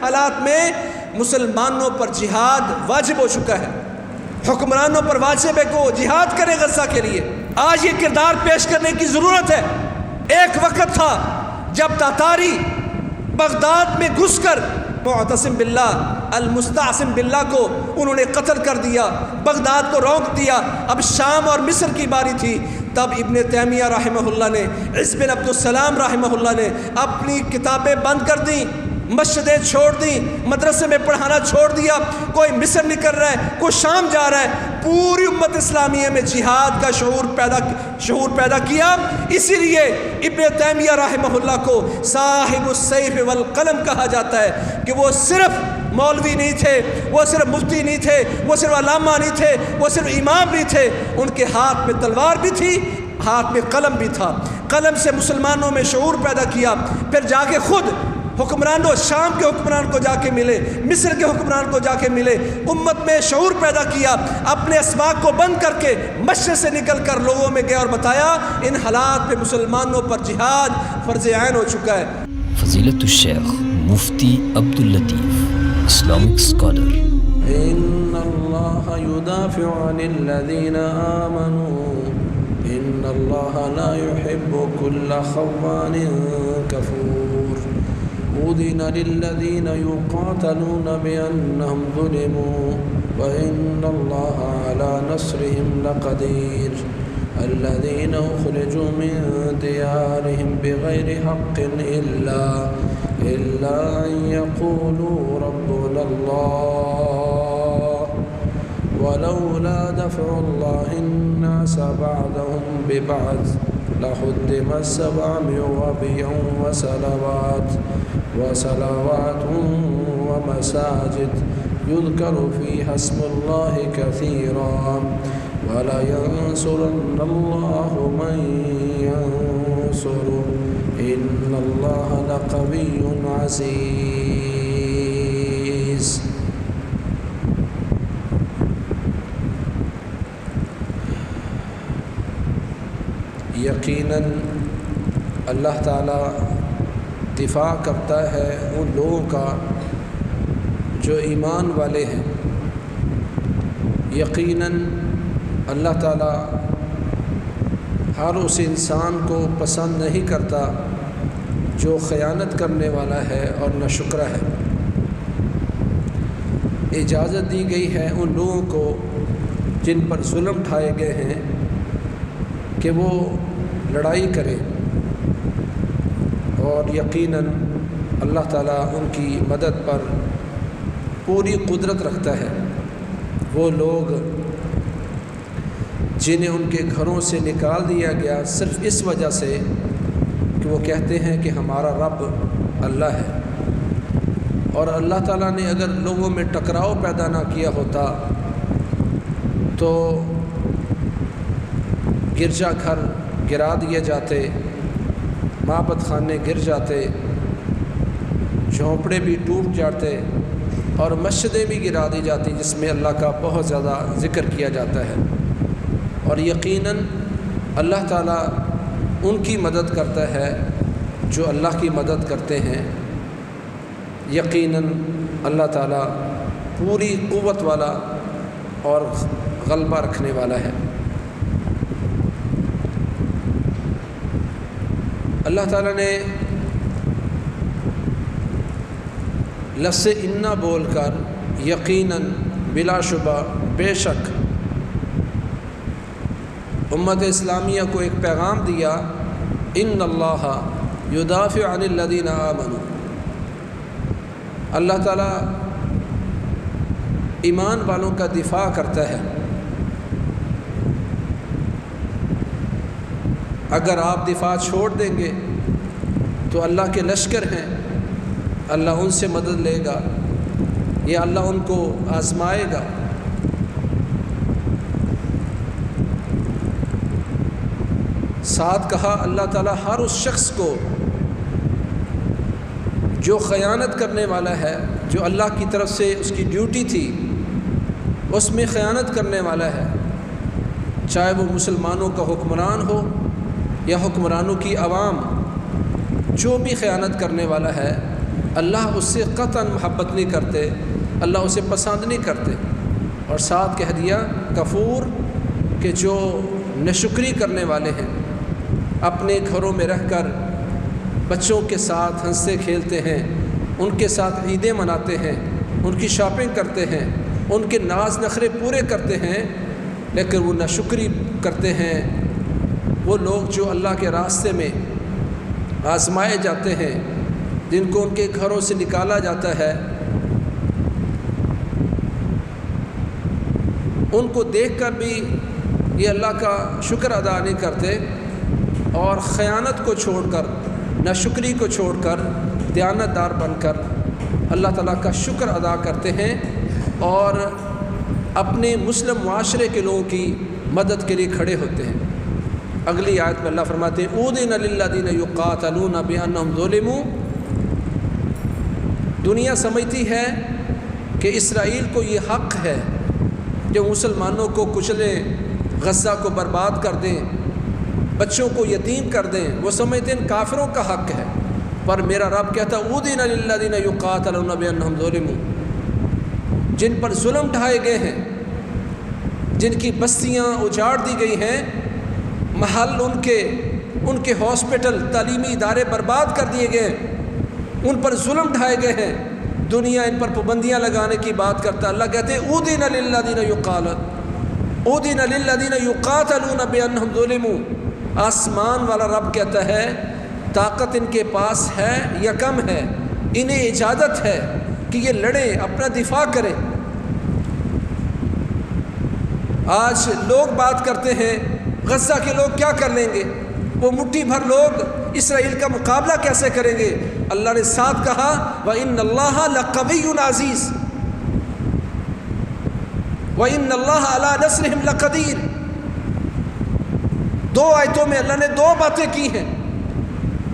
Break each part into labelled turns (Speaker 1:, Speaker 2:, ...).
Speaker 1: حالات میں مسلمانوں پر جہاد واجب ہو چکا ہے، حکمرانوں پر واجب ہے کہ وہ جہاد کرے غزہ کے لیے۔ آج یہ کردار پیش کرنے کی ضرورت ہے۔ ایک وقت تھا جب تاتاری بغداد میں گھس کر معتصم باللہ المستعصم باللہ کو انہوں نے قتل کر دیا، بغداد کو روک دیا۔ اب شام اور مصر کی باری تھی، تب ابن تیمیہ رحمہ اللہ نے، عز بن عبد السلام رحمہ اللہ نے اپنی کتابیں بند کر دیں، مسجدیں چھوڑ دیں، مدرسے میں پڑھانا چھوڑ دیا۔ کوئی مصر نکل رہا ہے، کوئی شام جا رہا ہے، پوری امت اسلامیہ میں جہاد کا شعور پیدا کیا۔ اسی لیے ابن تیمیہ رحمہ اللہ کو صاحب السیف والقلم کہا جاتا ہے کہ وہ صرف مولوی نہیں تھے، وہ صرف مفتی نہیں تھے، وہ صرف علامہ نہیں تھے، وہ صرف امام نہیں تھے، ان کے ہاتھ میں تلوار بھی تھی، ہاتھ میں قلم بھی تھا۔ قلم سے مسلمانوں میں شعور پیدا کیا، پھر جا کے خود حکمرانوں، شام کے حکمران کو جا کے ملے، مصر کے حکمران کو جا کے ملے، امت میں شعور پیدا کیا، اپنے اسباق کو بند کر کے مسجد سے نکل کر لوگوں میں گیا اور بتایا ان حالات میں مسلمانوں پر جہاد فرض عین ہو چکا ہے۔
Speaker 2: فضیلت الشیخ مفتی عبداللطیف، اسلامک اسکالر۔
Speaker 3: ان اللہ یدافع عن الذین آمنوا ان اللہ لا يحب كل خوان کفور أذن للذين يقاتلون بأنهم ظلموا وإن الله على نصرهم لقدير الذين أخرجوا من ديارهم بغير حق إلا أن يقولوا ربنا الله ولولا دفع الله الناس بعضهم ببعض لهدمت 700 بيع وصلوات ومساجد يذكر فيها اسم الله كثيرا ولينصرن الله من ينصره إن الله لقوي عزيز۔ یقیناً اللہ تعالیٰ دفاع کرتا ہے ان لوگوں کا جو ایمان والے ہیں۔ یقیناً اللہ تعالیٰ ہر اس انسان کو پسند نہیں کرتا جو خیانت کرنے والا ہے اور ناشکرا ہے۔ اجازت دی گئی ہے ان لوگوں کو جن پر ظلم ڈھائے گئے ہیں کہ وہ لڑائی کریں، اور یقیناً اللہ تعالیٰ ان کی مدد پر پوری قدرت رکھتا ہے۔ وہ لوگ جنہیں ان کے گھروں سے نکال دیا گیا صرف اس وجہ سے کہ وہ کہتے ہیں کہ ہمارا رب اللہ ہے، اور اللہ تعالیٰ نے اگر لوگوں میں ٹکراؤ پیدا نہ کیا ہوتا تو گرجا گھر گرا دیے جاتے، معبد خانے گر جاتے، جھونپڑے بھی ٹوٹ جاتے، اور مسجدیں بھی گرا دی جاتی جس میں اللہ کا بہت زیادہ ذکر کیا جاتا ہے۔ اور یقیناً اللہ تعالیٰ ان کی مدد کرتا ہے جو اللہ کی مدد کرتے ہیں۔ یقیناً اللہ تعالیٰ پوری قوت والا اور غلبہ رکھنے والا ہے۔ اللہ تعالیٰ نے لفظ انا بول کر یقیناً بلا شبہ بے شک امت اسلامیہ کو ایک پیغام دیا، ان اللہ یدافع عن الذین آمنوا۔ اللہ تعالیٰ ایمان والوں کا دفاع کرتا ہے۔ اگر آپ دفاع چھوڑ دیں گے تو اللہ کے لشکر ہیں، اللہ ان سے مدد لے گا یا اللہ ان کو آزمائے گا۔ ساتھ کہا اللہ تعالیٰ ہر اس شخص کو جو خیانت کرنے والا ہے، جو اللہ کی طرف سے اس کی ڈیوٹی تھی اس میں خیانت کرنے والا ہے، چاہے وہ مسلمانوں کا حکمران ہو یا حکمرانوں کی عوام، جو بھی خیانت کرنے والا ہے اللہ اس سے قطعاً محبت نہیں کرتے، اللہ اسے پسند نہیں کرتے۔ اور ساتھ کہہ دیا کفور کہ جو ناشکری کرنے والے ہیں، اپنے گھروں میں رہ کر بچوں کے ساتھ ہنستے کھیلتے ہیں، ان کے ساتھ عیدیں مناتے ہیں، ان کی شاپنگ کرتے ہیں، ان کے ناز نخرے پورے کرتے ہیں، لیکن وہ ناشکری کرتے ہیں۔ وہ لوگ جو اللہ کے راستے میں آزمائے جاتے ہیں، جن کو ان کے گھروں سے نکالا جاتا ہے، ان کو دیکھ کر بھی یہ اللہ کا شکر ادا نہیں کرتے، اور خیانت کو چھوڑ کر، ناشکری کو چھوڑ کر، دیانت دار بن کر اللہ تعالیٰ کا شکر ادا کرتے ہیں، اور اپنے مسلم معاشرے کے لوگوں کی مدد کے لیے کھڑے ہوتے ہیں۔ اگلی آیت میں اللہ فرماتے ہیں اُذِنَ لِلَّذِينَ يُقَاتَلُونَ بِأَنَّهُمْ ظُلِمُوا۔ دنیا سمجھتی ہے کہ اسرائیل کو یہ حق ہے کہ مسلمانوں کو کچلیں، غزہ کو برباد کر دیں، بچوں کو یتیم کر دیں۔ وہ سمجھتے ہیں کافروں کا حق ہے، پر میرا رب کہتا اُذِنَ لِلَّذِينَ يُقَاتَلُونَ بِأَنَّهُمْ ظُلِمُوا، جن پر ظلم ڈھائے گئے ہیں، جن کی بستیاں اجاڑ دی گئی ہیں، محل ان کے ہاسپٹل، تعلیمی ادارے برباد کر دیے گئے، ان پر ظلم ڈھائے گئے ہیں، دنیا ان پر پابندیاں لگانے کی بات کرتا ہے۔ اللہ کہتے ہیں اُذِنَ لِلَّذِينَ يُقَاتَلُونَ بِأَنَّهُمْ ظُلِمُوا۔ آسمان والا رب کہتا ہے طاقت ان کے پاس ہے یا کم ہے، انہیں اجازت ہے کہ یہ لڑیں، اپنا دفاع کریں۔ آج لوگ بات کرتے ہیں غزہ کے لوگ کیا کر لیں گے، وہ مٹھی بھر لوگ اسرائیل کا مقابلہ کیسے کریں گے؟ اللہ نے ساتھ کہا وَإِنَّ اللَّهَ لَقَوِيٌّ عَزِيزٌ وَإِنَّ اللَّهَ عَلَىٰ نَصْرِهِمْ لَقَدِيرٌ۔ دو آیتوں میں اللہ نے دو باتیں کی ہیں،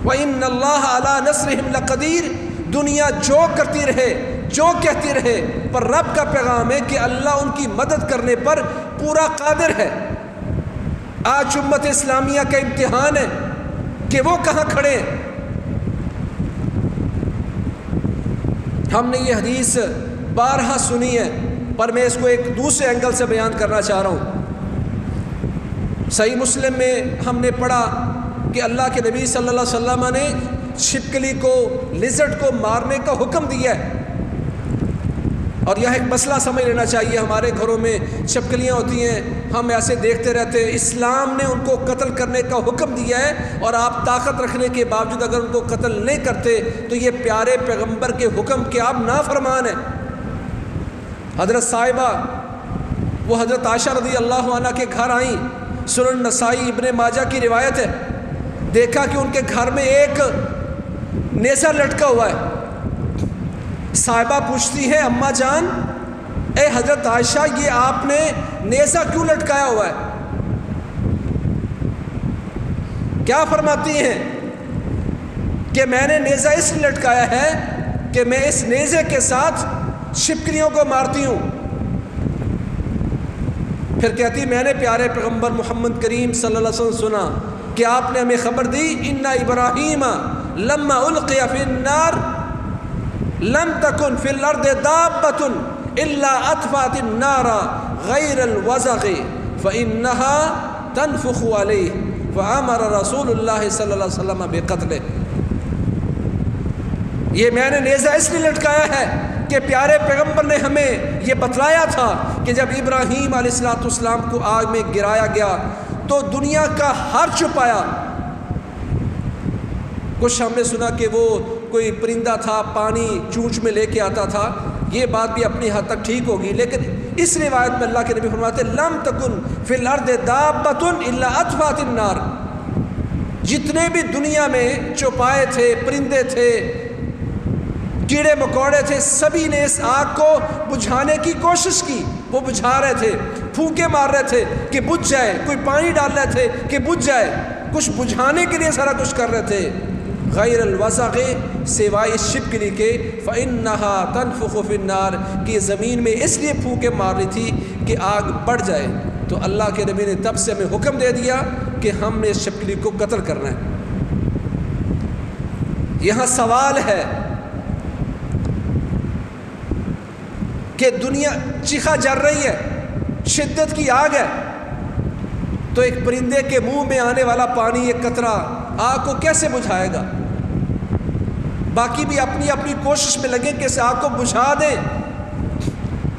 Speaker 3: وَإِنَّ اللَّهَ عَلَىٰ نَصْرِهِمْ لَقَدِيرٌ۔ دنیا جو کرتی رہے، جو کہتی رہے، پر رب کا پیغام ہے کہ اللہ ان کی مدد کرنے پر پورا قادر ہے۔ آج امت اسلامیہ کا امتحان ہے کہ وہ کہاں کھڑے ہیں۔ ہم نے یہ حدیث بارہا سنی ہے، پر میں اس کو ایک دوسرے اینگل سے بیان کرنا چاہ رہا ہوں۔ صحیح مسلم میں ہم نے پڑھا کہ اللہ کے نبی صلی اللہ علیہ وسلم نے چھپکلی کو، لیزرڈ کو مارنے کا حکم دیا ہے۔ اور یہ ایک مسئلہ سمجھ لینا چاہیے، ہمارے گھروں میں چھپکلیاں ہوتی ہیں، ہم ایسے دیکھتے رہتے ہیں۔ اسلام نے ان کو قتل کرنے کا حکم دیا ہے، اور آپ طاقت رکھنے کے باوجود اگر ان کو قتل نہیں کرتے تو یہ پیارے پیغمبر کے حکم کے آپ نافرمان ہیں۔ حضرت صاحبہ وہ حضرت عائشہ رضی اللہ عنہ کے گھر آئیں، سنن نسائی ابن ماجہ کی روایت ہے، دیکھا کہ ان کے گھر میں ایک نیزہ لٹکا ہوا ہے۔ صاحبہ پوچھتی ہے اماں جان، اے حضرت عائشہ یہ آپ نے نیزہ کیوں لٹکایا ہوا ہے؟ کیا فرماتی ہیں کہ میں نے نیزہ اس لیے لٹکایا ہے کہ میں اس نیزے کے ساتھ چھپکلیوں کو مارتی ہوں۔ پھر کہتی میں نے پیارے پیغمبر محمد کریم صلی اللہ علیہ وسلم سنا کہ آپ نے ہمیں خبر دی ان ابراہیم لما القی فی النار لم تکن فی الارض دابۃ الا اطفأت النار غیر الوزغ فانها تنفخ علیہ فامر رسول اللہ صلی اللہ علیہ وسلم بقتلہ۔ یہ میں نے نیزہ اس لیے لٹکایا ہے کہ پیارے پیغمبر نے ہمیں یہ بتلایا تھا کہ جب ابراہیم علیہ السلام کو آگ میں گرایا گیا تو دنیا کا ہر چھپایا۔ کچھ ہم نے سنا کہ وہ کوئی پرندہ تھا، پانی چونچ میں لے کے آتا تھا، یہ بات بھی اپنی حد تک ٹھیک ہوگی، لیکن اس روایت میں اللہ کے نبی فرماتے لم تکن فی الارض دابۃ الا اطفأت النار۔ جتنے بھی دنیا میں چوپائے تھے، پرندے تھے، کیڑے مکوڑے تھے، سبھی نے اس آگ کو بجھانے کی کوشش کی۔ وہ بجھا رہے تھے، پھونکے مار رہے تھے کہ بجھ جائے، کوئی پانی ڈال رہے تھے کہ بجھ جائے، کچھ بجھانے کے لیے سارا کچھ کر رہے تھے۔ غیر الوزغ سوائے اس چھپکلی کے فإنها تنفخ فی النار کہ زمین میں اس لیے پھونکے مار رہی تھی کہ آگ بڑھ جائے۔ تو اللہ کے نبی نے تب سے ہمیں حکم دے دیا کہ ہم نے اس چھپکلی کو قتل کرنا ہے۔ یہاں سوال ہے
Speaker 1: کہ دنیا چیخا جل رہی ہے، شدت کی آگ ہے، تو ایک پرندے کے منہ میں آنے والا پانی، ایک قطرہ آگ کو کیسے بجھائے گا؟ باقی بھی اپنی اپنی کوشش میں لگیں کہ اس آگ کو بجھا دیں۔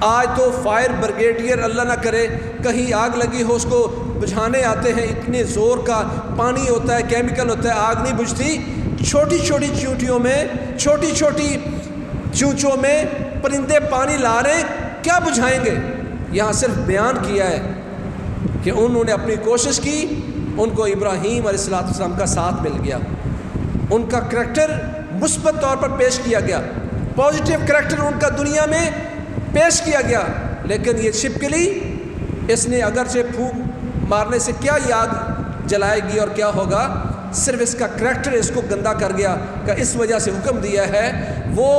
Speaker 1: آج تو فائر بریگیڈیئر اللہ نہ کرے کہیں آگ لگی ہو، اس کو بجھانے آتے ہیں، اتنے زور کا پانی ہوتا ہے، کیمیکل ہوتا ہے، آگ نہیں بجھتی۔ چھوٹی چھوٹی چونٹیوں میں، چھوٹی چھوٹی چونچوں میں پرندے پانی لا رہے ہیں، کیا بجھائیں گے؟ یہاں صرف بیان کیا ہے کہ انہوں نے اپنی کوشش کی، ان کو ابراہیم علیہ السلام کا ساتھ مل گیا، ان کا کریکٹر مثبت طور پر پیش کیا گیا، پازیٹیو کریکٹر ان کا دنیا میں پیش کیا گیا۔ لیکن یہ چھپکلی، اس نے اگرچہ پھونک مارنے سے کیا یہ آگ جلائے گی اور کیا ہوگا؟ صرف اس کا کریکٹر اس کو گندا کر گیا کہ اس وجہ سے حکم دیا ہے وہ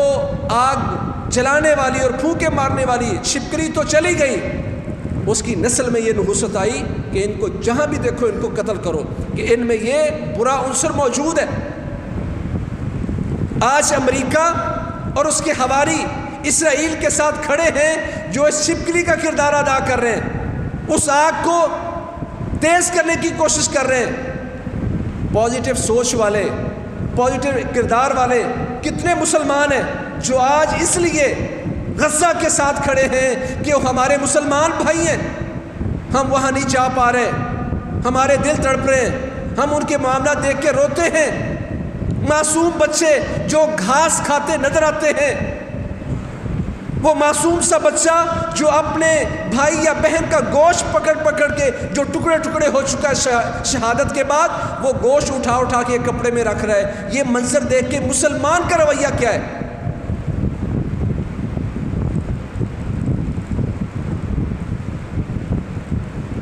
Speaker 1: آگ جلانے والی اور پھونکے مارنے والی چھپکلی تو چلی گئی، اس کی نسل میں یہ نحوست آئی کہ ان کو جہاں بھی دیکھو ان کو قتل کرو، کہ ان میں یہ برا عنصر موجود ہے۔ آج امریکہ اور اس کے حواری اسرائیل کے ساتھ کھڑے ہیں جو اس چھپکلی کا کردار ادا کر رہے ہیں، اس آگ کو تیز کرنے کی کوشش کر رہے ہیں۔ پازیٹیو سوچ والے، پازیٹیو کردار والے کتنے مسلمان ہیں جو آج اس لیے غزہ کے ساتھ کھڑے ہیں کہ وہ ہمارے مسلمان بھائی ہیں، ہم وہاں نہیں جا پا رہے، ہمارے دل تڑپ رہے ہیں، ہم ان کے معاملات دیکھ کے روتے ہیں۔ معصوم بچے جو گھاس کھاتے نظر آتے ہیں، وہ معصوم سا بچہ جو اپنے بھائی یا بہن کا گوشت پکڑ پکڑ کے جو ٹکڑے ٹکڑے ہو چکا ہے شہادت کے بعد، وہ گوشت اٹھا اٹھا کے کپڑے میں رکھ رہا ہے۔ یہ منظر دیکھ کے مسلمان کا رویہ کیا ہے؟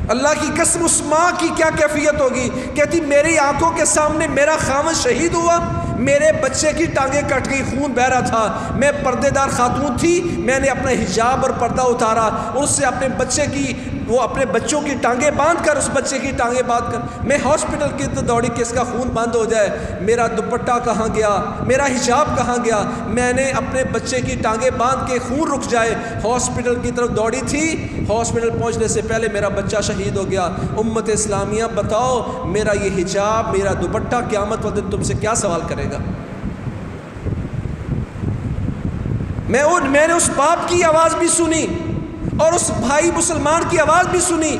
Speaker 1: اللہ کی قسم اس ماں کی کیا کیفیت ہوگی، کہتی میری آنکھوں کے سامنے میرا خاوند شہید ہوا، میرے بچے کی ٹانگیں کٹ گئی، خون بہ رہا تھا، میں پردے دار خاتون تھی، میں نے اپنا حجاب اور پردہ اتارا اور اس سے اپنے بچے کی، وہ اپنے بچوں کی ٹانگیں باندھ کر، اس بچے کی ٹانگیں باندھ کر میں ہاسپٹل کی تو دوڑی کہ اس کا خون بند ہو جائے، میرا دوپٹہ کہاں گیا، میرا حجاب کہاں گیا، میں نے اپنے بچے کی ٹانگیں باندھ کے خون رک جائے، ہاسپٹل کی طرف دوڑی تھی، ہاسپٹل پہنچنے سے پہلے میرا بچہ شہید ہو گیا۔ امت اسلامیہ بتاؤ میرا یہ حجاب، میرا دوپٹہ قیامت والے دن تم سے کیا سوال کرے گا؟ میں نے اس باپ کی آواز بھی سنی اور اس بھائی مسلمان کی آواز بھی سنی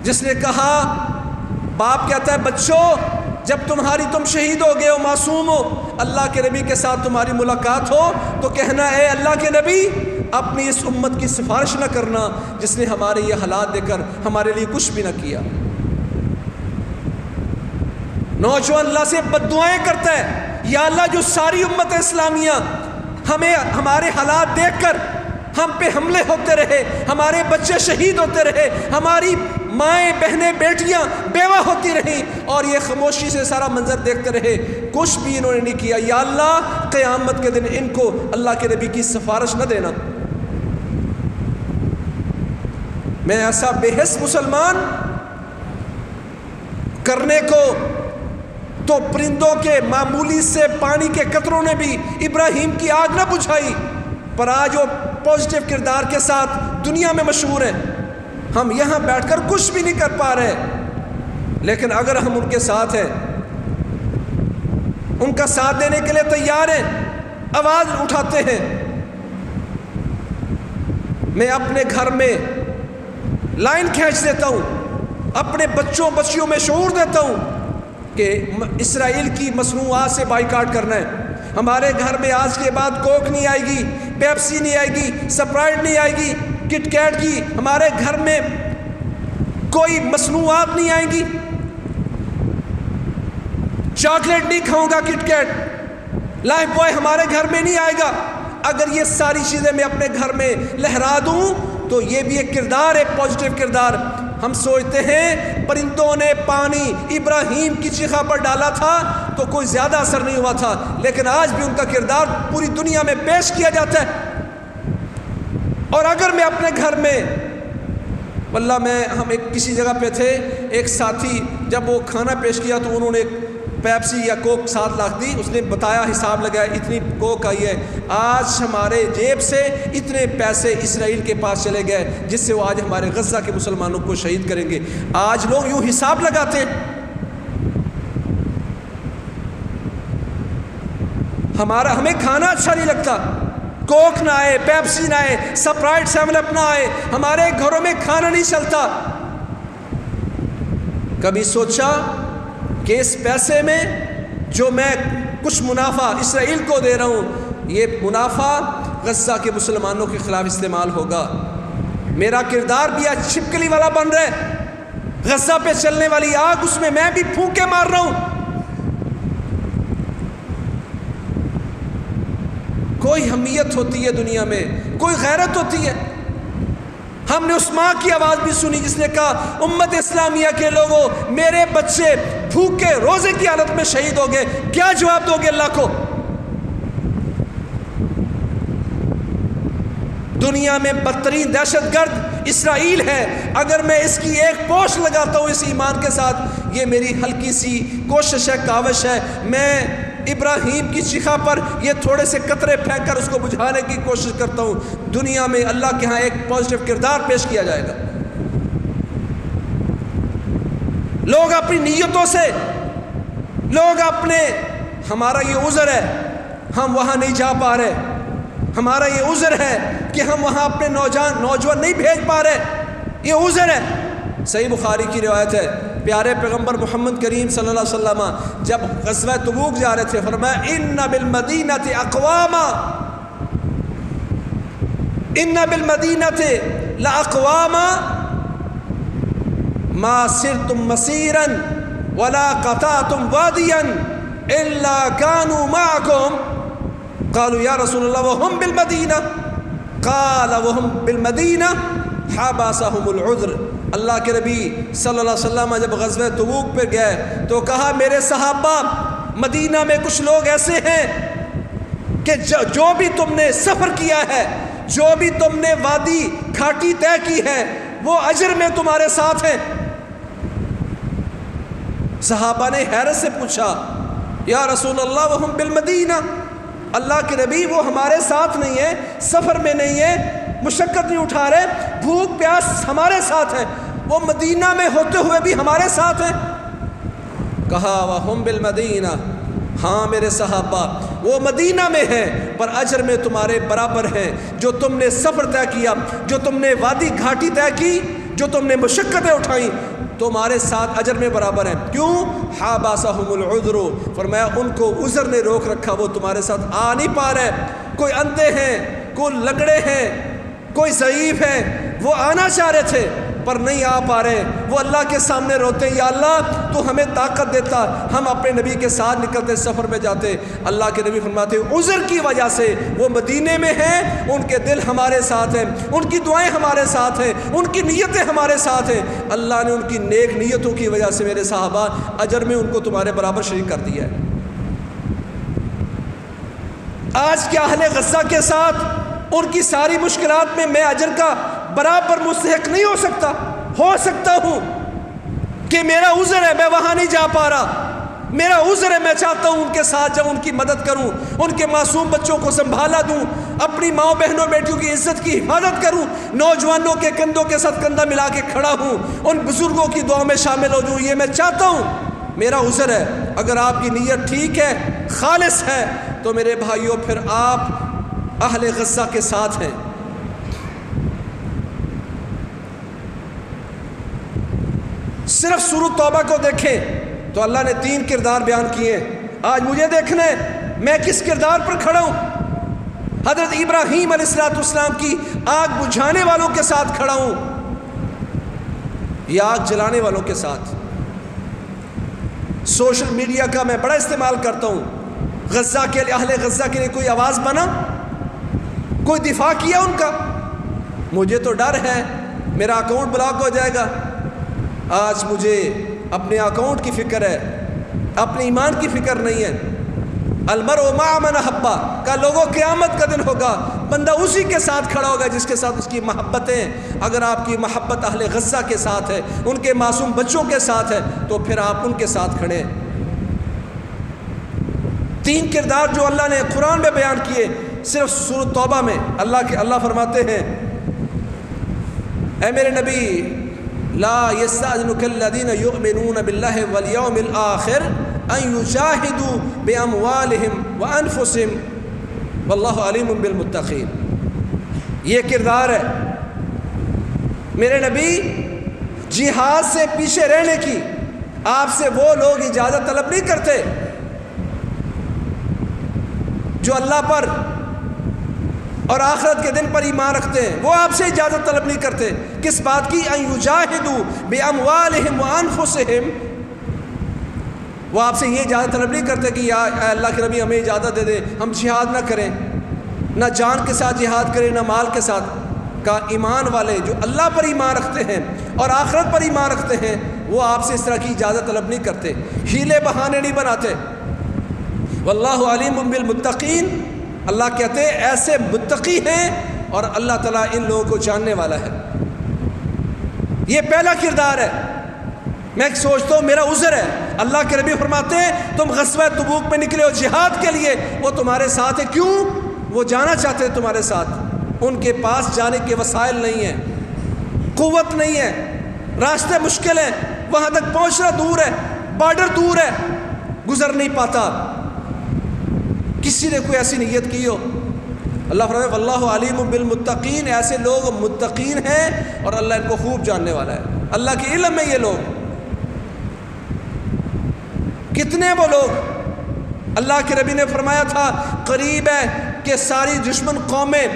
Speaker 1: جس نے کہا، باپ کہتا ہے بچوں جب تم شہید ہو گئے ہو، معصوم ہو، اللہ کے نبی کے ساتھ تمہاری ملاقات ہو تو کہنا اے اللہ کے نبی اپنی اس امت کی سفارش نہ کرنا جس نے ہمارے یہ حالات دے کر ہمارے لیے کچھ بھی نہ کیا۔ نوجوان اللہ سے بد دعائیں کرتا ہے، یا اللہ جو ساری امت اسلامیہ ہمیں ہمارے حالات دیکھ کر ہم پہ حملے ہوتے رہے، ہمارے بچے شہید ہوتے رہے، ہماری مائیں بہنیں بیٹیاں بیوہ ہوتی رہیں اور یہ خاموشی سے سارا منظر دیکھتے رہے، کچھ بھی انہوں نے نہیں کیا، یا اللہ قیامت کے دن ان کو اللہ کے نبی کی سفارش نہ دینا۔ میں ایسا بے حس مسلمان کرنے کو تو پرندوں کے معمولی سے پانی کے قطروں نے بھی ابراہیم کی آگ نہ بجھائی، پر آج وہ پازیٹیو کردار کے ساتھ دنیا میں مشہور ہیں، ہم یہاں بیٹھ کر کچھ بھی نہیں کر پا رہے، لیکن اگر ہم ان کے ساتھ ہیں، ان کا ساتھ دینے کے لیے تیار ہیں، آواز اٹھاتے ہیں۔ میں اپنے گھر میں لائن کھینچ دیتا ہوں، اپنے بچیوں میں شعور دیتا ہوں کہ اسرائیل کی مصنوعات سے بائیکاٹ کرنا ہے۔ ہمارے گھر میں آج کے بعد کوک نہیں آئے گی، پیپسی نہیں آئے گی، سپرائٹ نہیں آئے گی، کٹ کیٹ کی ہمارے گھر میں کوئی مصنوعات نہیں آئیں گی، چاکلیٹ نہیں کھاؤں گا، کٹ کیٹ، لائف بوائے ہمارے گھر میں نہیں آئے گا۔ اگر یہ ساری چیزیں میں اپنے گھر میں لہرا دوں تو یہ بھی ایک کردار ہے، پازیٹیو کردار۔ ہم سوچتے ہیں پرندوں نے پانی ابراہیم کی چیخا پر ڈالا تھا تو کوئی زیادہ اثر نہیں ہوا تھا، لیکن آج بھی ان کا کردار پوری دنیا میں پیش کیا جاتا ہے۔ اور اگر میں اپنے گھر میں واللہ ہم ایک کسی جگہ پہ تھے، ایک ساتھی جب وہ کھانا پیش کیا تو انہوں نے پیپسی یا کوک 7 لاکھ دی، اس نے بتایا حساب لگایا اتنی کوک آئی ہے، آج ہمارے جیب سے اتنے پیسے اسرائیل کے پاس چلے گئے جس سے وہ آج ہمارے غزہ کے مسلمانوں کو شہید کریں گے۔ آج لوگ یوں حساب لگاتے ہیں، ہمیں کھانا اچھا نہیں لگتا، کوک نہ آئے، پیپسی نہ آئے، سپرائٹ 7 اپ نہ آئے، ہمارے گھروں میں کھانا نہیں چلتا۔ کبھی سوچا کہ اس پیسے میں جو میں کچھ منافع اسرائیل کو دے رہا ہوں، یہ منافع غزہ کے مسلمانوں کے خلاف استعمال ہوگا؟ میرا کردار بھی آج چھپکلی والا بن رہا ہے، غزہ پہ چلنے والی آگ اس میں بھی پھونکے مار رہا ہوں۔ کوئی اہمیت ہوتی ہے دنیا میں، کوئی غیرت ہوتی ہے؟ ہم نے اس ماں کی آواز بھی سنی جس نے کہا امت اسلامیہ کے لوگوں، میرے بچے بھوکے روزے کی حالت میں شہید ہو گئے، کیا جواب دو گے اللہ کو؟ دنیا میں بدترین دہشت گرد اسرائیل ہے، اگر میں اس کی ایک پوش لگاتا ہوں اس ایمان کے ساتھ، یہ میری ہلکی سی کوشش ہے، کاوش ہے، میں ابراہیم کی شیخہ پر یہ تھوڑے سے قطرے پھینک کر اس کو بجھانے کی کوشش کرتا ہوں، دنیا میں اللہ کے ہاں ایک پازیٹیو کردار پیش کیا جائے گا۔ لوگ اپنی نیتوں سے، لوگ اپنے، ہمارا یہ عذر ہے ہم وہاں نہیں جا پا رہے، ہمارا یہ عذر ہے کہ ہم وہاں اپنے نوجوان نہیں بھیج پا رہے، یہ عذر ہے۔ صحیح بخاری کی روایت ہے، پیارے پیغمبر محمد کریم صلی اللہ علیہ وسلم جب غزوہ تبوک جا رہے تھے فرمایا ان بالمدینۃ اقواما، ان بالمدینۃ لاقواما ما سرتم مسیرا ولا قطعتم وادیا الا كانوا معكم، قالوا یا رسول اللہ وهم بالمدینہ، قال وهم بالمدینہ حبسهم العذر۔ اللہ کے نبی صلی اللہ علیہ وسلم جب غزوہ تبوک پہ گئے تو کہا میرے صحابہ، مدینہ میں کچھ لوگ ایسے ہیں کہ جو بھی تم نے سفر کیا ہے، جو بھی تم نے وادی گھاٹی طے کی ہے، وہ اجر میں تمہارے ساتھ ہیں۔ صحابہ نے حیرت سے پوچھا یا رسول اللہ وہم بالمدینہ، اللہ کے نبی وہ ہمارے ساتھ نہیں ہے، سفر میں نہیں ہے، مشقت نہیں اٹھا رہے، بھوک پیاس ہمارے ساتھ ہے، وہ مدینہ میں ہوتے ہوئے بھی ہمارے ساتھ ہیں؟ کہا وَهُمْ بِالْمَدِينَةِ، ہاں میرے صحابہ وہ مدینہ میں ہیں پر اجر میں تمہارے برابر ہیں، جو تم نے سفر طے کیا، جو تم نے وادی گھاٹی طے کی، جو تم نے مشقتیں اٹھائیں، تمہارے ساتھ اجر میں برابر ہیں۔ کیوں؟ حابسہم العذر، فرمایا ان کو عذر نے روک رکھا، وہ تمہارے ساتھ آ نہیں پا رہے، کوئی اندھے ہیں، کوئی لنگڑے ہیں، کوئی ضعیف ہے، وہ آنا چاہ رہے تھے پر نہیں آ پا رہے، وہ اللہ کے سامنے روتے ہیں یا اللہ تو ہمیں طاقت دیتا، ہم اپنے نبی کے ساتھ نکلتے، سفر میں جاتے۔ اللہ کے نبی فرماتے عذر کی وجہ سے وہ مدینے میں ہیں، ان کے دل ہمارے ساتھ ہیں، ان کی دعائیں ہمارے ساتھ ہیں، ان کی نیتیں ہمارے ساتھ ہیں، اللہ نے ان کی نیک نیتوں کی وجہ سے میرے صحابہ اجر میں ان کو تمہارے برابر شریک کر دیا ہے۔ آج کیا اہل غزہ کے ساتھ ان کی ساری مشکلات میں اجر کا برابر مستحق نہیں ہو سکتا ہوں کہ میرا عذر ہے میں وہاں نہیں جا پا رہا، میرا عذر ہے میں چاہتا ہوں ان کے ساتھ جب ان کی مدد کروں، ان کے معصوم بچوں کو سنبھالا دوں، اپنی ماں بہنوں بیٹیوں کی عزت کی حفاظت کروں، نوجوانوں کے کندھوں کے ساتھ کندھا ملا کے کھڑا ہوں، ان بزرگوں کی دعاؤں میں شامل ہو جاؤں، یہ میں چاہتا ہوں، میرا عذر ہے۔ اگر آپ کی نیت ٹھیک ہے، خالص ہے، تو میرے بھائیوں پھر آپ اہل غزہ کے ساتھ ہیں۔ صرف سورۃ توبہ کو دیکھیں تو اللہ نے 3 کردار بیان کیے ہیں۔ آج مجھے دیکھنا ہے میں کس کردار پر کھڑا ہوں۔ حضرت ابراہیم علیہ السلام کی آگ بجھانے والوں کے ساتھ کھڑا ہوں یا آگ جلانے والوں کے ساتھ؟ سوشل میڈیا کا میں بڑا استعمال کرتا ہوں، غزہ کے اہل غزہ کے لیے کوئی آواز بنا، کوئی دفاع کیا ان کا؟ مجھے تو ڈر ہے میرا اکاؤنٹ بلاک ہو جائے گا۔ آج مجھے اپنے اکاؤنٹ کی فکر ہے، اپنے ایمان کی فکر نہیں ہے۔ المرء مع من احب کا لوگوں قیامت کا دن ہوگا، بندہ اسی کے ساتھ کھڑا ہوگا جس کے ساتھ اس کی محبتیں۔ اگر آپ کی محبت اہل غزہ کے ساتھ ہے، ان کے معصوم بچوں کے ساتھ ہے، تو پھر آپ ان کے ساتھ کھڑے ہیں۔ 3 کردار جو اللہ نے قرآن میں بیان کیے صرف سورۃ توبہ میں اللہ فرماتے ہیں اے میرے نبی لا یستأذنک الذین یؤمنون باللہ والیوم الآخر ان یجاہدوا باموالہم وانفسہم واللہ علیم بالمتقین۔ یہ کردار ہے میرے نبی، جہاد سے پیچھے رہنے کی آپ سے وہ لوگ اجازت طلب نہیں کرتے جو اللہ پر اور آخرت کے دن پر ایمان رکھتے ہیں، وہ آپ سے اجازت طلب نہیں کرتے۔ کس بات کی؟ ان یجاہدوا باموالہم وانفسہم، وہ آپ سے یہ اجازت طلب نہیں کرتے کہ یا اے اللہ کے نبی ہمیں اجازت دے دیں ہم جہاد نہ کریں، نہ جان کے ساتھ جہاد کریں نہ مال کے ساتھ۔ کا ایمان والے جو اللہ پر ایمان رکھتے ہیں اور آخرت پر ایمان رکھتے ہیں وہ آپ سے اس طرح کی اجازت طلب نہیں کرتے، ہیلے بہانے نہیں بناتے۔ واللہ علیم بالمتقین، اللہ کہتے ہیں ایسے متقی ہیں اور اللہ تعالیٰ ان لوگوں کو جاننے والا ہے۔ یہ پہلا کردار ہے۔ میں سوچتا ہوں میرا عذر ہے، اللہ کے نبی فرماتے ہیں تم غزوہ تبوک میں نکلے ہو جہاد کے لیے، وہ تمہارے ساتھ ہے۔ کیوں؟ وہ جانا چاہتے ہیں تمہارے ساتھ، ان کے پاس جانے کے وسائل نہیں ہیں، قوت نہیں ہے، راستے مشکل ہیں، وہاں تک پہنچنا دور ہے، بارڈر دور ہے، گزر نہیں پاتا۔ کسی نے کوئی ایسی نیت کی ہو، اللہ فرمائے واللہ علیم بالمتقین، ایسے لوگ متقین ہیں اور اللہ ان کو خوب جاننے والا ہے، اللہ کے علم میں یہ لوگ۔ کتنے وہ لوگ؟ اللہ کے نبی نے فرمایا تھا قریب ہے کہ ساری دشمن قومیں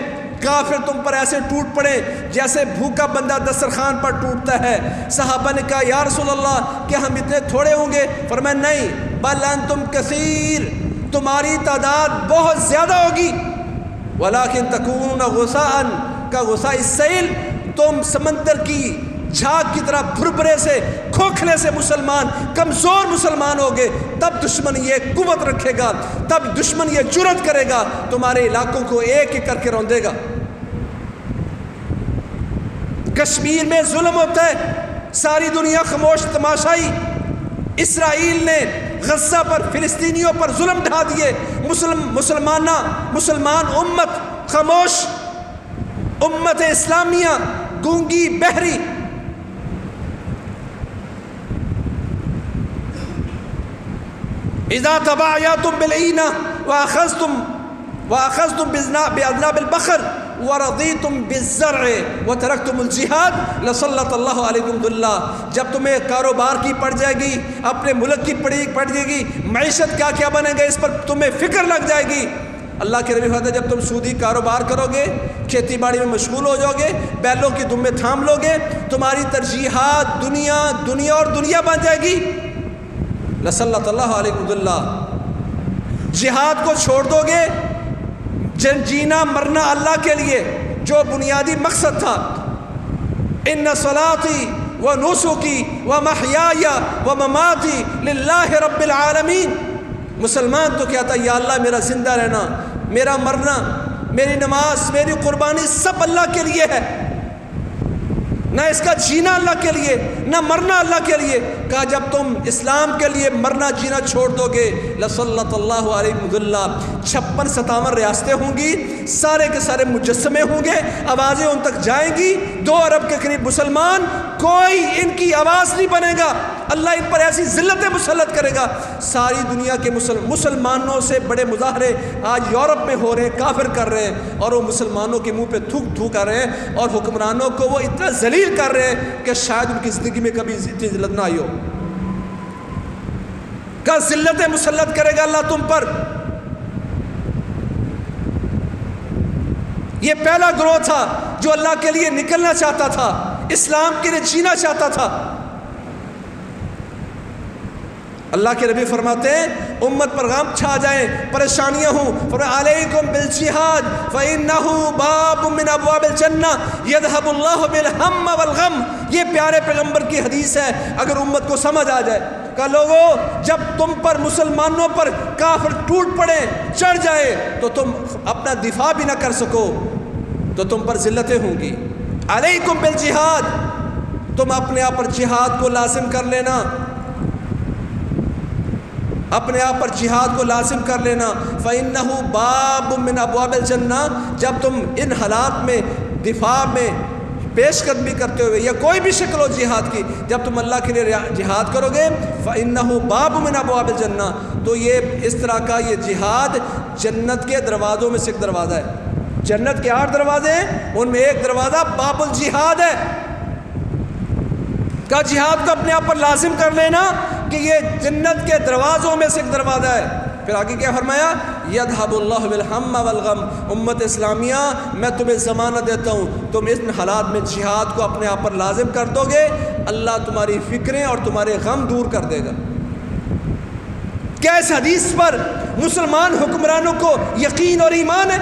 Speaker 1: کافر تم پر ایسے ٹوٹ پڑے جیسے بھوکا بندہ دسترخوان پر ٹوٹتا ہے۔ صحابہ نے کہا یا رسول اللہ کیا ہم اتنے تھوڑے ہوں گے؟ فرمایا نہیں، بل انتم کثیر، تمہاری تعداد بہت زیادہ ہوگی، ولیکن تکونون غثاء کغثاء السیل، تم سمندر کی جھاگ کی طرح بھربھرے سے کھوکھلے سے مسلمان، کمزور مسلمان ہوگے، تب دشمن یہ قوت رکھے گا، تب دشمن یہ جرأت کرے گا، تمہارے علاقوں کو ایک ایک کر کے روندے گا۔ کشمیر میں ظلم ہوتا ہے، ساری دنیا خاموش تماشائی۔ اسرائیل نے غزہ پر فلسطینیوں پر ظلم ڈھا دیے، مسلمان امت خاموش، امت اسلامیہ گونگی بہری۔ اذا تبايعتم بالعینہ واخذتم باذناب البقر ورضیتم بالزرع وترکتم الجہاد لسلط اللہ علیکم ذلہ، جب تمہیں کاروبار کی پڑ جائے گی، اپنے ملک کی پڑ جائے گی، معیشت کیا بنے گا اس پر تمہیں فکر لگ جائے گی۔ اللہ کے نبی فرماتے ہیں جب تم سودی کاروبار کرو گے، کھیتی باڑی میں مشغول ہو جاؤ گے، بیلوں کی دمیں تھام لو گے، تمہاری ترجیحات دنیا اور دنیا بن جائے گی، لسلط اللہ علیکم ذلہ۔ جہاد کو چھوڑ دو گے، جینا مرنا اللہ کے لیے جو بنیادی مقصد تھا، ان صلاتی و نسکی و محیای و مماتی للہ رب العالمین۔ مسلمان تو کہتا ہے یا اللہ میرا زندہ رہنا، میرا مرنا، میری نماز، میری قربانی سب اللہ کے لیے ہے، نہ اس کا جینا اللہ کے لیے نہ مرنا اللہ کے لیے۔ کہا جب تم اسلام کے لیے مرنا جینا چھوڑ دو گے لسلط اللہ علیکم ذلہ، 56-57 ریاستیں ہوں گی، سارے کے سارے مجسمے ہوں گے، آوازیں ان تک جائیں گی، 2 ارب کے قریب مسلمان، کوئی ان کی آواز نہیں بنے گا، اللہ ان پر ایسی ذلتیں مسلط کرے گا۔ ساری دنیا کے مسلمانوں سے بڑے مظاہرے آج یورپ میں ہو رہے ہیں، کافر کر رہے ہیں، اور وہ مسلمانوں کے منہ پہ تھوک کر رہے ہیں، اور حکمرانوں کو وہ اتنا ذلیل کر رہے ہیں کہ شاید ان کی زندگی میں کبھی اتنی ذلت نہ آئی ہو۔ کا ذلتیں مسلط کرے گا اللہ تم پر۔ یہ پہلا گروہ تھا جو اللہ کے لیے نکلنا چاہتا تھا، اسلام کے لیے جینا چاہتا تھا۔ اللہ کے نبی فرماتے ہیں امت پر غم چھا جائیں، پریشانیاں ہوں، فرمایا علیکم بالجہاد فإنہ باب من ابواب الجنہ یذہب اللہ بالہم والغم۔ یہ پیارے پیغمبر کی حدیث ہے، اگر امت کو سمجھ آ جائے کہ لوگوں جب تم پر مسلمانوں پر کافر ٹوٹ پڑے، چڑھ جائے، تو تم اپنا دفاع بھی نہ کر سکو، تو تم پر ذلتیں ہوں گی۔ علیکم بالجہاد، تم اپنے آپ پر جہاد کو لازم کر لینا۔ اپنے آپ پر جہاد کو لازم کر لینا. فَإِنَّهُ بَابٌ مِّنْ أَبْوَابِ الْجَنَّةِ. جب تم ان حالات میں دفاع میں پیش قدمی کرتے ہوئے یا کوئی بھی شکل ہو جہاد کی، جب تم اللہ کے لیے جہاد کرو گے فَإِنَّهُ بَابٌ مِّنْ أَبْوَابِ الْجَنَّةِ، تو یہ اس طرح کا یہ جہاد جنت کے دروازوں میں سے ایک دروازہ ہے. جنت کے 8 دروازے ہیں، ان میں ایک دروازہ باب الجہاد ہے. کا جہاد کو اپنے آپ پر لازم کر لینا کہ یہ جنت کے دروازوں میں سے ایک دروازہ ہے. پھر آگے کیا فرمایا؟ یذھب اللہ بالہم والغم. امت اسلامیہ میں تمہیں ضمانت دیتا ہوں، تم اس حالات میں جہاد کو اپنے آپ پر لازم کر دو گے، اللہ تمہاری فکریں اور تمہارے غم دور کر دے گا. کیا اس حدیث پر مسلمان حکمرانوں کو یقین اور ایمان ہے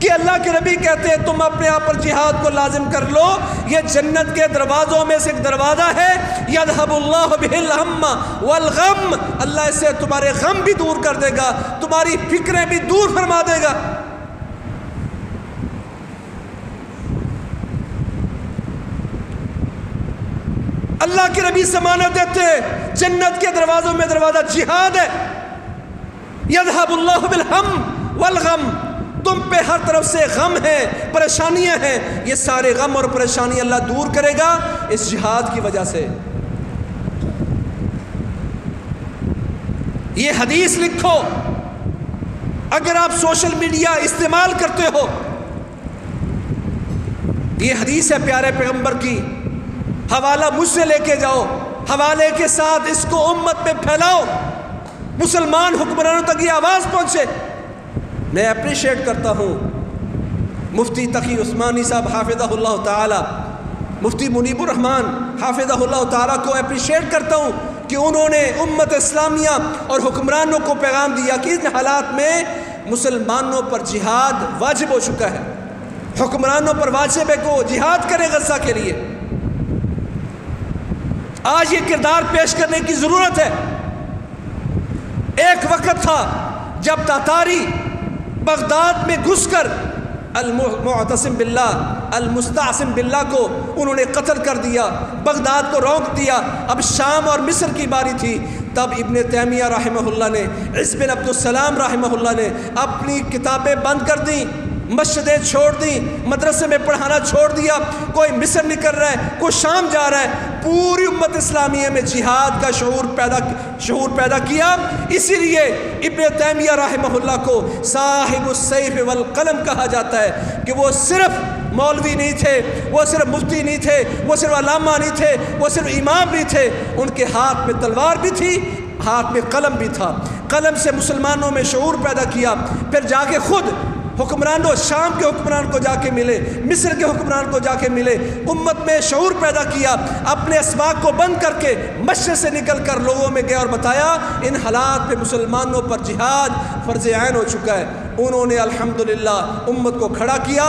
Speaker 1: کہ اللہ کے نبی کہتے ہیں تم اپنے آپ پر جہاد کو لازم کر لو، یہ جنت کے دروازوں میں سے ایک دروازہ ہے. یذھب اللہ بہ الہم والغم، اللہ اس سے تمہارے غم بھی دور کر دے گا، تمہاری فکریں بھی دور فرما دے گا. اللہ کے نبی ضمانت دیتے ہیں جنت کے دروازوں میں دروازہ جہاد ہے. یذھب اللہ بالہم والغم، تم پہ ہر طرف سے غم ہیں، پریشانیاں ہیں، یہ سارے غم اور پریشانی اللہ دور کرے گا اس جہاد کی وجہ سے. یہ حدیث لکھو، اگر آپ سوشل میڈیا استعمال کرتے ہو، یہ حدیث ہے پیارے پیغمبر کی، حوالہ مجھ سے لے کے جاؤ، حوالے کے ساتھ اس کو امت میں پھیلاؤ، مسلمان حکمرانوں تک یہ آواز پہنچے. میں اپریشیٹ کرتا ہوں مفتی تقی عثمانی صاحب حافظہ اللہ تعالی، مفتی منیب الرحمن حافظہ اللہ تعالی کو اپریشیٹ کرتا ہوں کہ انہوں نے امت اسلامیہ اور حکمرانوں کو پیغام دیا کہ ان حالات میں مسلمانوں پر جہاد واجب ہو چکا ہے، حکمرانوں پر واجب ہے کہ جہاد کرے غزہ کے لیے. آج یہ کردار پیش کرنے کی ضرورت ہے. ایک وقت تھا جب تاتاری بغداد میں گھس کر المعتصم باللہ المستعصم باللہ کو انہوں نے قتل کر دیا، بغداد کو روک دیا. اب شام اور مصر کی باری تھی. تب ابن تیمیہ رحمہ اللہ نے، عز بن عبد السلام رحمہ اللہ نے اپنی کتابیں بند کر دیں، مسجدیں چھوڑ دیں، مدرسے میں پڑھانا چھوڑ دیا. کوئی مصر نکل رہا ہے، کوئی شام جا رہا ہے. پوری امت اسلامیہ میں جہاد کا شعور پیدا کیا. اسی لیے ابن تیمیہ رحمہ اللہ کو صاحب السیف والقلم کہا جاتا ہے کہ وہ صرف مولوی نہیں تھے، وہ صرف مفتی نہیں تھے، وہ صرف علامہ نہیں تھے، وہ صرف امام نہیں تھے. ان کے ہاتھ میں تلوار بھی تھی، ہاتھ میں قلم بھی تھا. قلم سے مسلمانوں میں شعور پیدا کیا. پھر جا کے خود حکمرانوں، شام کے حکمران کو جا کے ملے، مصر کے حکمران کو جا کے ملے، امت میں شعور پیدا کیا. اپنے اسباق کو بند کر کے مسجد سے نکل کر لوگوں میں گئے اور بتایا ان حالات میں مسلمانوں پر جہاد فرض عین ہو چکا ہے. انہوں نے الحمدللہ امت کو کھڑا کیا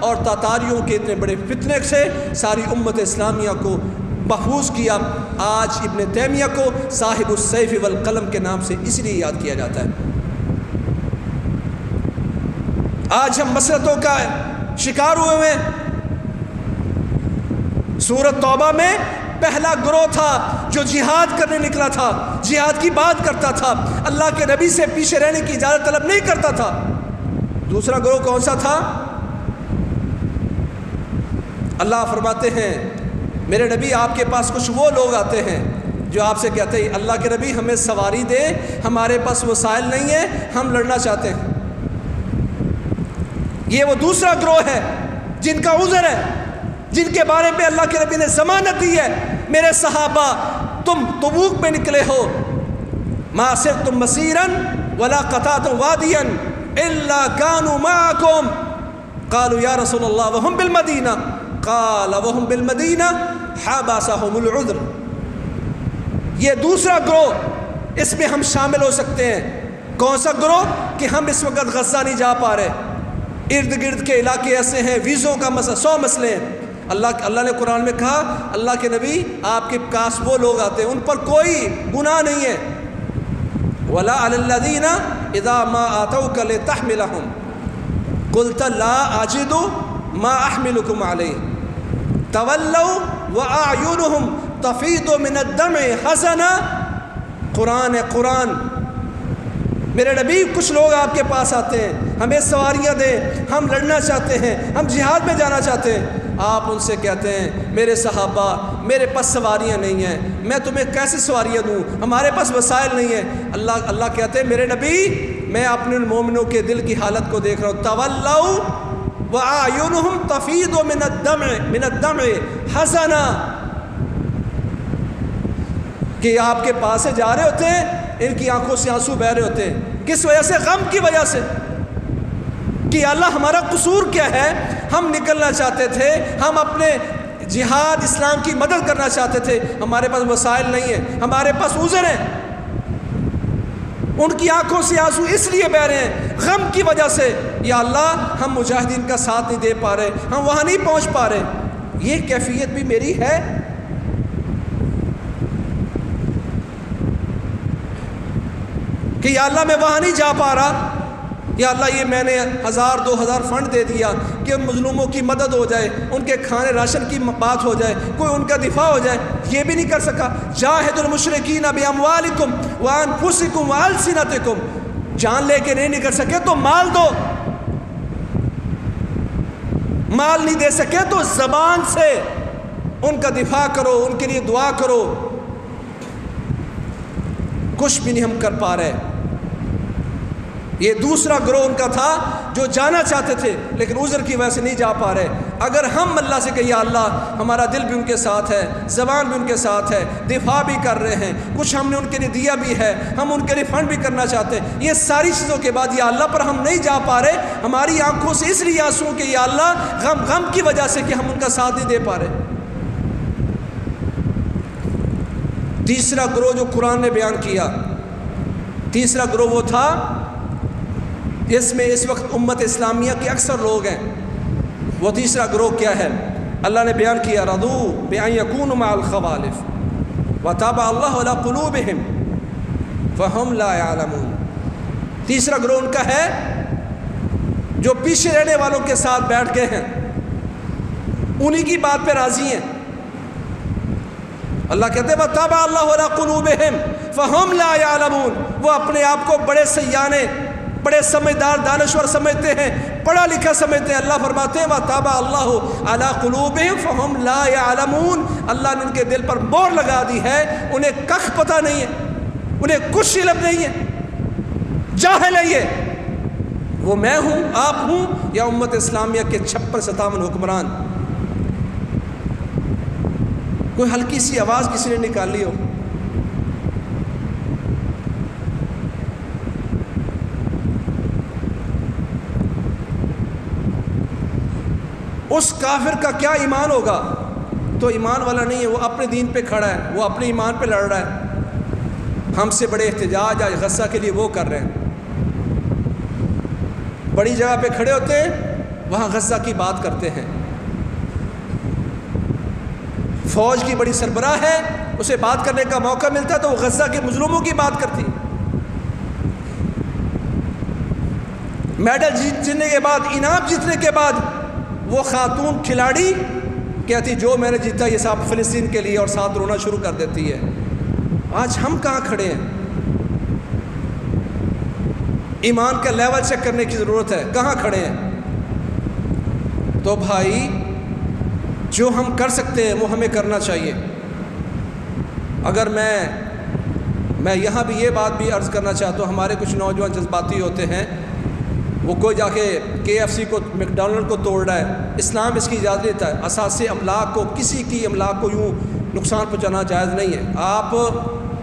Speaker 1: اور تاتاریوں کے اتنے بڑے فتنے سے ساری امت اسلامیہ کو محفوظ کیا. آج ابن تیمیہ کو صاحب السیف والقلم کے نام سے اس لیے یاد کیا جاتا ہے. آج ہم مسرتوں کا شکار ہوئے ہیں. سورۃ توبہ میں پہلا گروہ تھا جو جہاد کرنے نکلا تھا، جہاد کی بات کرتا تھا، اللہ کے نبی سے پیچھے رہنے کی اجازت طلب نہیں کرتا تھا. دوسرا گروہ کون سا تھا؟ اللہ فرماتے ہیں میرے نبی آپ کے پاس کچھ وہ لوگ آتے ہیں جو آپ سے کہتے ہیں اللہ کے نبی ہمیں سواری دے، ہمارے پاس وسائل نہیں ہے، ہم لڑنا چاہتے ہیں. یہ وہ دوسرا گروہ ہے جن کا عذر ہے، جن کے بارے میں اللہ کے نبی نے ضمانت دی ہے میرے صحابہ تم تبوک میں نکلے ہو، ما سرتم مسیرا ولا قطعتم وادیا الا كانوا معكم قالوا یا رسول اللہ وهم بالمدینہ قال وهم بالمدینہ حبسهم العذر. یہ دوسرا گروہ، اس میں ہم شامل ہو سکتے ہیں. کون سا گروہ؟ کہ ہم اس وقت غزہ نہیں جا پا رہے، ارد گرد کے علاقے ایسے ہیں، ویزوں کا مسئلہ، 100 مسئلے ہیں. اللہ نے قرآن میں کہا اللہ کے نبی آپ کے پاس وہ لوگ آتے ہیں ان پر کوئی گناہ نہیں ہے. وَلَا عَلَى الَّذِينَ إِذَا مَا آتَوْكَ لِتَحْمِلَهُمْ قُلْتَ لَا أَجِدُ مَا أَحْمِلُكُمْ عَلَيْهِ تَوَلَّوْا وَأَعْيُنُهُمْ تَفِيضُ مِنَ الدَّمْعِ حَزَنًا قرآن ہے قرآن. میرے نبی کچھ لوگ آپ کے پاس آتے ہیں, ہمیں سواریاں دیں, ہم لڑنا چاہتے ہیں, ہم جہاد میں جانا چاہتے ہیں. آپ ان سے کہتے ہیں میرے صحابہ میرے پاس سواریاں نہیں ہیں, میں تمہیں کیسے سواریاں دوں, ہمارے پاس وسائل نہیں ہیں. اللہ کہتے ہیں میرے نبی میں اپنے ان مومنوں کے دل کی حالت کو دیکھ رہا ہوں. تولوا وَأَعْيُنُهُمْ تَفِيضُ مِنَ الدَّمْعِ حَزَنًا, کہ آپ کے پاس سے جا رہے ہوتے ہیں, ان کی آنکھوں سے آنسو بہ رہے ہوتے ہیں. کس وجہ سے؟ غم کی وجہ سے کہ اللہ ہمارا قصور کیا ہے. ہم نکلنا چاہتے تھے, ہم اپنے جہاد اسلام کی مدد کرنا چاہتے تھے, ہمارے پاس وسائل نہیں ہیں, ہمارے پاس عذر ہیں. ان کی آنکھوں سے آنسو اس لیے بہ رہے ہیں غم کی وجہ سے, یا اللہ ہم مجاہدین کا ساتھ نہیں دے پا رہے, ہم وہاں نہیں پہنچ پا رہے. یہ کیفیت بھی میری ہے. کہ یا اللہ میں وہاں نہیں جا پا رہا, یا اللہ یہ میں نے 1000-2000 فنڈ دے دیا کہ مظلوموں کی مدد ہو جائے, ان کے کھانے راشن کی بات ہو جائے, کوئی ان کا دفاع ہو جائے, یہ بھی نہیں کر سکا. جاہد المشرکین باموالکم وانفسکم والسنتکم, جان لے کے نہیں کر سکے تو مال دو, مال نہیں دے سکے تو زبان سے ان کا دفاع کرو, ان کے لیے دعا کرو. کچھ بھی نہیں ہم کر پا رہے. یہ دوسرا گروہ ان کا تھا جو جانا چاہتے تھے لیکن عذر کی وجہ سے نہیں جا پا رہے. اگر ہم اللہ سے کہیے اللہ ہمارا دل بھی ان کے ساتھ ہے, زبان بھی ان کے ساتھ ہے, دفاع بھی کر رہے ہیں, کچھ ہم نے ان کے لیے دیا بھی ہے, ہم ان کے لیے فنڈ بھی کرنا چاہتے ہیں, یہ ساری چیزوں کے بعد یا اللہ پر ہم نہیں جا پا رہے, ہماری آنکھوں سے اس لیے آنسو کہ یا اللہ غم کی وجہ سے کہ ہم ان کا ساتھ نہیں دے پا رہے. تیسرا گروہ جو قرآن نے بیان کیا, تیسرا گروہ وہ تھا جس میں اس وقت امت اسلامیہ کے اکثر لوگ ہیں. وہ تیسرا گروہ کیا ہے؟ اللہ نے بیان کیا رضوا بأن يكونوا مع الخوالف وطبع الله على قلوبهم فهم لا يعلمون. تیسرا گروہ ان کا ہے جو پیچھے رہنے والوں کے ساتھ بیٹھ گئے ہیں, انہی کی بات پہ راضی ہیں. اللہ کہتے ہیں وَطَبَعَ اللَّهُ عَلَىٰ قُلُوبِهِمْ فَهُمْ لَا يَعْلَمُونَ. وہ اپنے آپ کو بڑے سیانے, بڑے سمجھدار, دانشور سمجھتے ہیں, پڑھا لکھا سمجھتے ہیں. اللہ فرماتے ہیں وَطَبَعَ اللَّهُ عَلَىٰ قُلُوبِهِمْ فَهُمْ لَا يَعْلَمُونَ. اللہ نے ان کے دل پر مہر لگا دی ہے, انہیں کخ پتہ نہیں ہے, انہیں کچھ علم نہیں ہے, جاہل ہے یہ. وہ میں ہوں, آپ ہوں, یا امت اسلامیہ کے 56-57 حکمران. کوئی ہلکی سی آواز کسی نے نکالی ہو. اس کافر کا کیا ایمان ہوگا؟ تو ایمان والا نہیں ہے, وہ اپنے دین پہ کھڑا ہے, وہ اپنے ایمان پہ لڑ رہا ہے. ہم سے بڑے احتجاج آج غزہ کے لیے وہ کر رہے ہیں. بڑی جگہ پہ کھڑے ہوتے ہیں, وہاں غزہ کی بات کرتے ہیں. فوج کی بڑی سربراہ ہے, اسے بات کرنے کا موقع ملتا ہے تو وہ غزہ کے مظلوموں کی بات کرتی. میڈل جیتنے کے بعد, انعام جیتنے کے بعد وہ خاتون کھلاڑی کہتی جو میں نے جیتا یہ سب فلسطین کے لیے, اور ساتھ رونا شروع کر دیتی ہے. آج ہم کہاں کھڑے ہیں؟ ایمان کا لیول چیک کرنے کی ضرورت ہے, کہاں کھڑے ہیں؟ تو بھائی جو ہم کر سکتے ہیں وہ ہمیں کرنا چاہیے. اگر میں یہاں بھی یہ بات بھی عرض کرنا چاہتا ہوں, ہمارے کچھ نوجوان جذباتی ہوتے ہیں, وہ کوئی جا کے KFC کو, میک ڈونلڈ کو توڑ رہا ہے. اسلام اس کی اجازت دیتا ہے, اساس املاک کو, کسی کی املاک کو یوں نقصان پہنچانا جائز نہیں ہے. آپ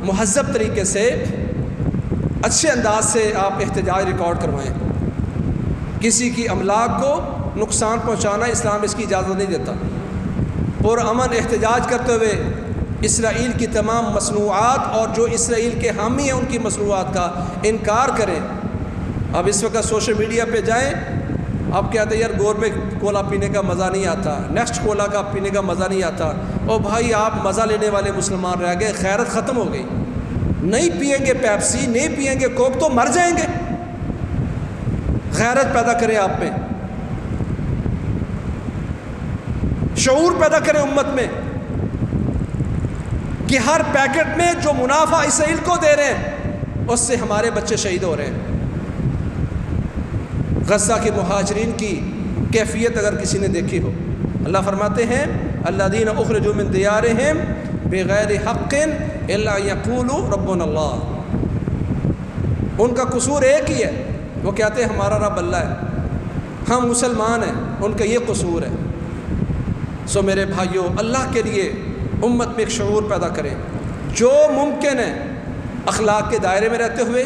Speaker 1: مہذب طریقے سے, اچھے انداز سے آپ احتجاج ریکارڈ کروائیں. کسی کی املاک کو نقصان پہنچانا اسلام اس کی اجازت نہیں دیتا. پرامن احتجاج کرتے ہوئے اسرائیل کی تمام مصنوعات اور جو اسرائیل کے حامی ہیں ان کی مصنوعات کا انکار کریں. اب اس وقت سوشل میڈیا پہ جائیں, اب کہتے ہیں یار گورمے کولا پینے کا مزہ نہیں آتا, نیکسٹ کولا کا پینے کا مزہ نہیں آتا. او بھائی آپ مزہ لینے والے مسلمان رہ گئے, خیرت ختم ہو گئی. نہیں پئیں گے پیپسی, نہیں پئیں گے کوک تو مر جائیں گے. غیرت پیدا کریں آپ میں, شعور پیدا کریں امت میں کہ ہر پیکٹ میں جو منافع اسرائیل کو دے رہے ہیں اس سے ہمارے بچے شہید ہو رہے ہیں۔ غزہ کے مہاجرین کی کیفیت اگر کسی نے دیکھی ہو، اللہ فرماتے ہیں الذین اخرجوا من دیارہم بغیر حق الا یقولوا ربنا اللہ۔ ان کا قصور ایک ہی ہے، وہ کہتے ہیں ہمارا رب اللہ ہے، ہم مسلمان ہیں، ان کا یہ قصور ہے۔ سو میرے بھائیوں، اللہ کے لیے امت میں ایک شعور پیدا کریں، جو ممکن ہے اخلاق کے دائرے میں رہتے ہوئے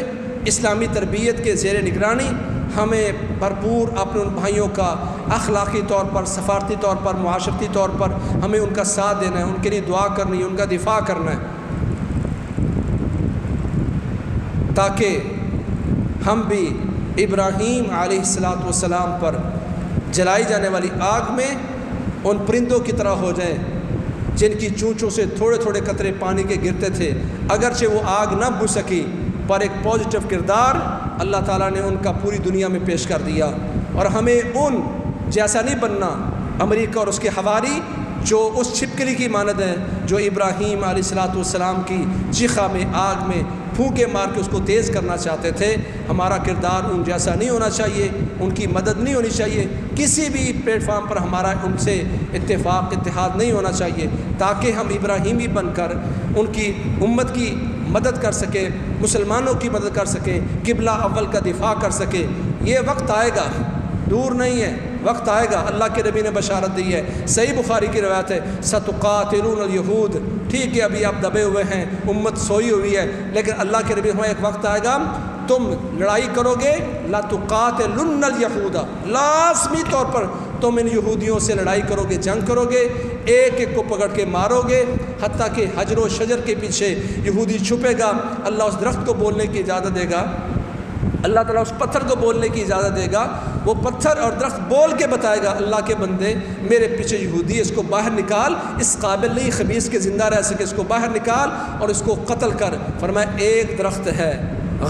Speaker 1: اسلامی تربیت کے زیر نگرانی ہمیں بھرپور اپنے ان بھائیوں کا اخلاقی طور پر، سفارتی طور پر، معاشرتی طور پر ہمیں ان کا ساتھ دینا ہے، ان کے لیے دعا کرنی ہے، ان کا دفاع کرنا ہے، تاکہ ہم بھی ابراہیم علیہ السلام پر جلائی جانے والی آگ میں ان پرندوں کی طرح ہو جائیں جن کی چونچوں سے تھوڑے تھوڑے قطرے پانی کے گرتے تھے، اگرچہ وہ آگ نہ بجھ سکی پر ایک پازیٹیو کردار اللہ تعالیٰ نے ان کا پوری دنیا میں پیش کر دیا۔ اور ہمیں ان جیسا نہیں بننا امریکہ اور اس کے حواری جو اس چھپکلی کی مانند ہیں جو ابراہیم علیہ السلام کی چیخا میں، آگ میں پھونکے مار کے اس کو تیز کرنا چاہتے تھے۔ ہمارا کردار ان جیسا نہیں ہونا چاہیے، ان کی مدد نہیں ہونی چاہیے، کسی بھی پلیٹ فارم پر ہمارا ان سے اتحاد نہیں ہونا چاہیے، تاکہ ہم ابراہیمی بن کر ان کی امت کی مدد کر سکیں، مسلمانوں کی مدد کر سکیں، قبلہ اول کا دفاع کر سکیں۔ یہ وقت آئے گا، دور نہیں ہے، وقت آئے گا، اللہ کے نبی نے بشارت دی ہے، صحیح بخاری کی روایت ہے، ستقاتلون الیہود۔ ٹھیک ہے ابھی آپ دبے ہوئے ہیں، امت سوئی ہوئی ہے، لیکن اللہ کے نبی ایک وقت آئے گا تم لڑائی کرو گے، لتقاتلن الیہود، لازمی طور پر تم ان یہودیوں سے لڑائی کرو گے، جنگ کرو گے، ایک ایک کو پکڑ کے مارو گے، حتیٰ کہ حجر و شجر کے پیچھے یہودی چھپے گا، اللہ اس درخت کو بولنے کی اجازت دے گا، اللہ تعالیٰ اس پتھر کو بولنے کی اجازت دے گا، وہ پتھر اور درخت بول کے بتائے گا اللہ کے بندے میرے پیچھے یہودی ہے، اس کو باہر نکال، اس قابل نہیں خبیث کے زندہ رہ سکے، اس کو باہر نکال اور اس کو قتل کر۔ فرمایا ایک درخت ہے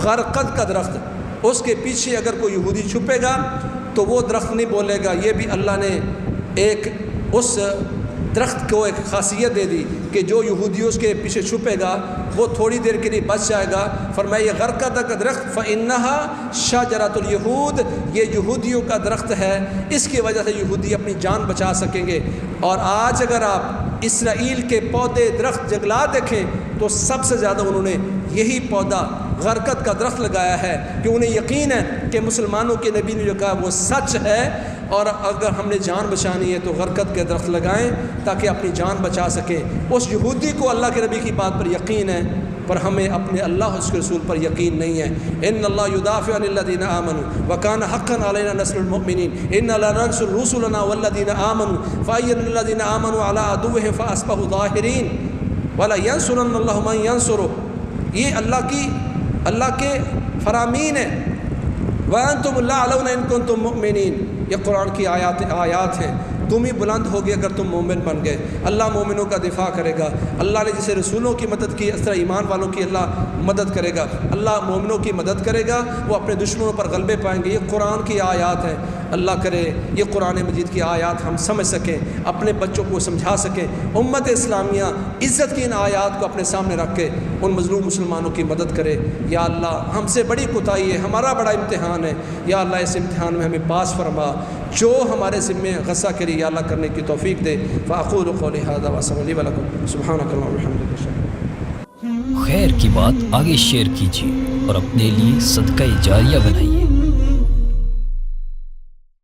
Speaker 1: غرقد کا درخت، اس کے پیچھے اگر کوئی یہودی چھپے گا تو وہ درخت نہیں بولے گا۔ یہ بھی اللہ نے ایک اس درخت کو ایک خاصیت دے دی کہ جو یہودی اس کے پیچھے چھپے گا وہ تھوڑی دیر کے لیے بچ جائے گا۔ فرمایا یہ غرقد کا درخت فإنها شجرۃ اليہود، یہ یہودیوں کا درخت ہے، اس کی وجہ سے یہودی اپنی جان بچا سکیں گے۔ اور آج اگر آپ اسرائیل کے پودے، درخت، جنگلات دیکھیں تو سب سے زیادہ انہوں نے یہی پودا غرقد کا درخت لگایا ہے کہ انہیں یقین ہے کہ مسلمانوں کے نبی نے جو کہا وہ سچ ہے، اور اگر ہم نے جان بچانی ہے تو غرقد کے درخت لگائیں تاکہ اپنی جان بچا سکیں۔ اس یہودی کو اللہ کے نبی کی بات پر یقین ہے، پر ہمیں اپنے اللہ اس کے رسول پر یقین نہیں ہے۔ ان اللہ یدافع عن الذین آمنوا وکان حقا علینا نصر المؤمنین انا لننصر رسلنا والذین آمنوا فأیدنا الذین آمنوا علی عدوهم فاصبحوا ظاہرین ولا ینصرن اللہ من ینصرہ۔ یہ اللہ کے فرامین ہیں۔ وَأَنْتُمُ الْأَعْلَوْنَ إِن كُنتُم مُؤْمِنِينَ، یہ قرآن کی آیات ہیں۔ تم ہی بلند ہوگے اگر تم مومن بن گئے، اللہ مومنوں کا دفاع کرے گا۔ اللہ نے جسے رسولوں کی مدد کی اس طرح ایمان والوں کی اللہ مدد کرے گا، اللہ مومنوں کی مدد کرے گا، وہ اپنے دشمنوں پر غلبے پائیں گے۔ یہ قرآن کی آیات ہیں۔ اللہ کرے یہ قرآن مجید کی آیات ہم سمجھ سکیں، اپنے بچوں کو سمجھا سکیں، امت اسلامیہ عزت کی ان آیات کو اپنے سامنے رکھ کے ان مظلوم مسلمانوں کی مدد کرے۔ یا اللہ ہم سے بڑی کوتاہی ہے، ہمارا بڑا امتحان ہے، یا اللہ اس امتحان میں ہمیں پاس فرما، جو ہمارے ذمے غصہ کرے یا اللہ کرنے کی توفیق دے۔ فاقول قولی ھذا واستغفر لی ولکم سبحانک اللہم وبحمدک۔
Speaker 2: خیر کی بات آگے شیئر کیجیے اور اپنے لیے صدقہ جاریہ بنائیے۔